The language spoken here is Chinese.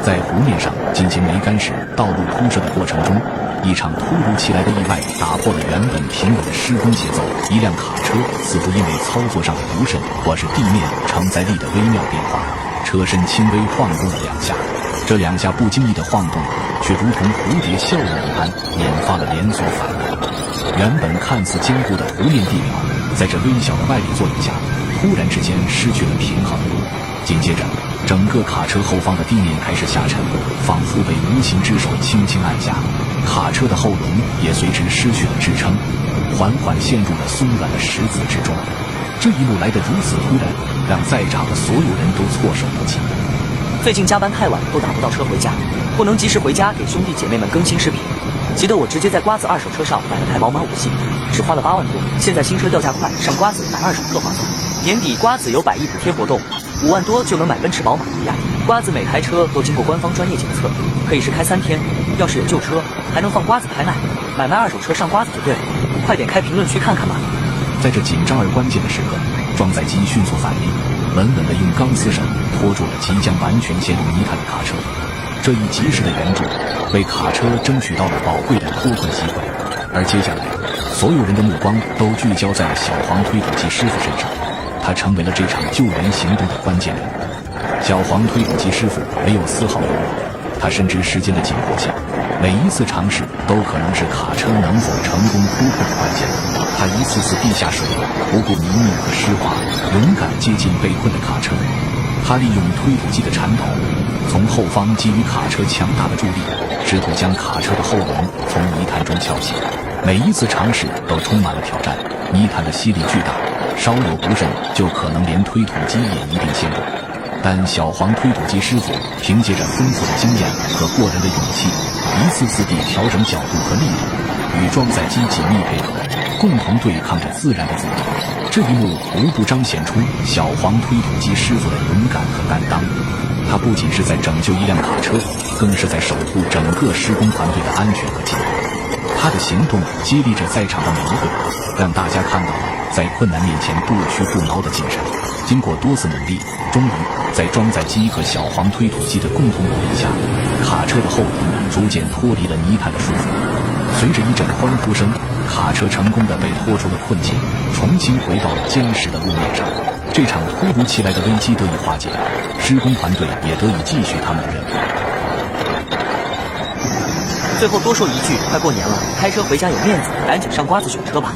在湖面上进行桅杆式道路铺设的过程中，一场突如其来的意外打破了原本平稳的施工节奏。一辆卡车似乎因为操作上的不慎，或是地面承载力的微妙变化，车身轻微晃动了2下。这2下不经意的晃动，却如同蝴蝶效应一般，引发了连锁反应。原本看似坚固的湖面地表，在这微小的外力作用下，突然之间失去了平衡。紧接着，整个卡车后方的地面开始下沉，仿佛被无形之手轻轻按下，卡车的后轮也随之失去了支撑，缓缓陷入了松软的石子之中。这一幕来得如此突然，让在场的所有人都措手不及。最近加班太晚，都打不到车回家，不能及时回家给兄弟姐妹们更新视频，急得我直接在瓜子二手车上买了台宝马5系，只花了8万多。现在新车掉价快，上瓜子买二手特划算。年底瓜子有100亿补贴活动，5万多就能买奔驰宝马一样。瓜子每台车都经过官方专业检测，可以试开3天。要是有旧车，还能放瓜子拍卖，买卖二手车上瓜子就对了。快点开评论区看看吧。在这紧张而关键的时刻，装载机迅速反应，稳稳地用钢丝绳拖住了即将完全陷入泥潭的卡车。这一及时的援助，为卡车争取到了宝贵的脱困机会。而接下来，所有人的目光都聚焦在了小黄推土机师傅身上，他成为了这场救援行动的关键人物。小黄推土机师傅没有丝毫犹豫，他深知时间的紧迫性，每一次尝试都可能是卡车能否成功脱困的关键。他一次次地下水，不顾泥泞和湿滑，勇敢接近被困的卡车。他利用推土机的铲头，从后方给予卡车强大的助力，试图将卡车的后轮从泥潭中撬起。每一次尝试都充满了挑战，泥潭的吸力巨大，稍有不慎就可能连推土机也一并陷入。但小黄推土机师傅凭借着丰富的经验和过人的勇气，一次次地调整角度和力度，与装载机紧密配合，共同对抗着自然的阻力。这一幕无不彰显出小黄推土机师傅的勇敢和担当。他不仅是在拯救一辆卡车，更是在守护整个施工团队的安全和进度。他的行动激励着在场的每一个人，让大家看到了在困难面前不屈不挠的精神。经过多次努力，终于在装载机和小黄推土机的共同努力下，卡车的后轮逐渐脱离了泥潭的束缚。随着一阵欢呼声，卡车成功地被拖出了困境，重新回到了坚实的路面上。这场突如其来的危机得以化解，施工团队也得以继续他们的任务。最后多说一句，快过年了，开车回家有面子，赶紧上瓜子选车吧。